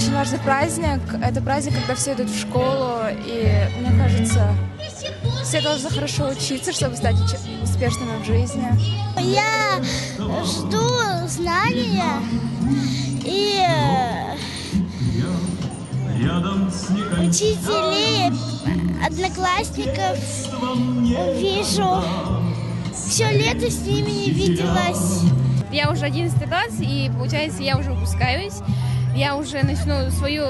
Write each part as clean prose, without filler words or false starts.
очень важный праздник. Это праздник, когда все идут в школу, и мне кажется, все должны хорошо учиться, чтобы стать успешными в жизни. Я жду знания и учителей, одноклассников вижу. Все лето с ними не виделась. Я уже 11 класс, и получается, я уже выпускаюсь. Я уже начну свою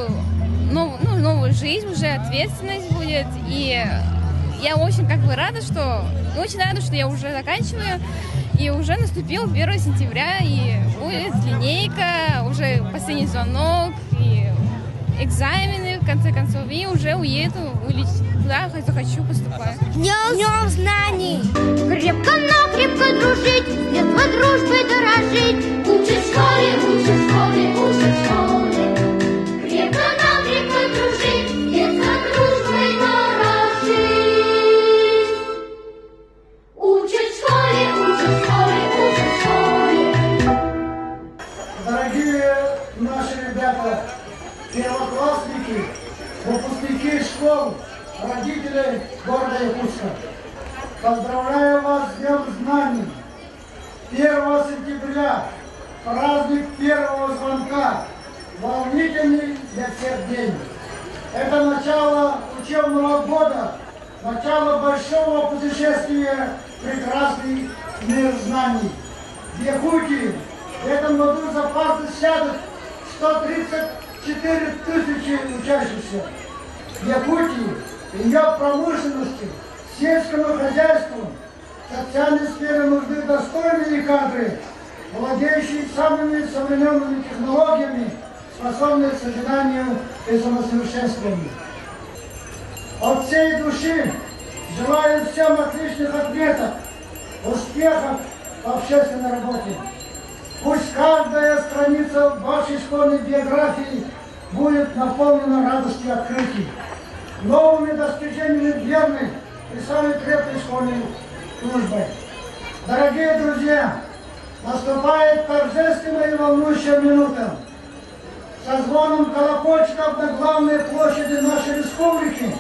новую жизнь, уже ответственность будет. И я очень рада, что я уже заканчиваю. И уже наступил 1 сентября, и будет линейка, уже последний звонок, и экзамены, в конце концов, и уже уеду куда захочу поступать. Днем знаний! Крепко дружить, с детства дружбой дорожить. Учат в школе, учат в школе, учат в школе. Крепко дружить, с детства дружбой дорожить. Учат в школе, учат в школе, учат в школе. Дорогие наши ребята, первоклассники, выпускники школ, родители города Якутска, поздравляю вас с Днем знаний! 1 сентября, праздник первого звонка, волнительный для всех день. Это начало учебного года, начало большого путешествия в прекрасный мир знаний. В Якутии в этом году за парты сядут 134 тысячи учащихся. В Якутии, ее промышленности, сельскому хозяйству, социальной сфере нужны достойные кадры, владеющие самыми современными технологиями, способные к созиданию и самосовершенствованию. От всей души желаю всем отличных ответов, успехов в общественной работе. Пусть каждая страница вашей школьной биографии будет наполнена радостью открытий, новыми достижениями верной и самой крепкой школьной службой. Дорогие друзья, наступает торжественная и волнующая минута. Со звоном колокольчиков на главной площади нашей республики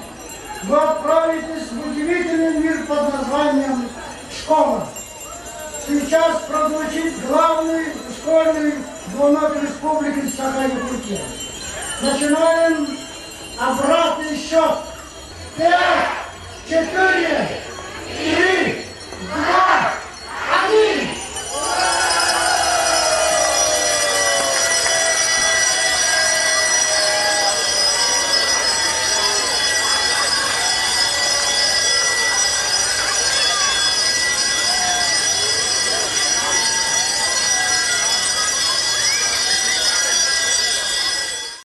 вы отправитесь в удивительный мир под названием «Школа». Сейчас прозвучит главный школьный звонок республики Саха-Якутия. Начинаем обратный счет. 5, 4, 3, 2,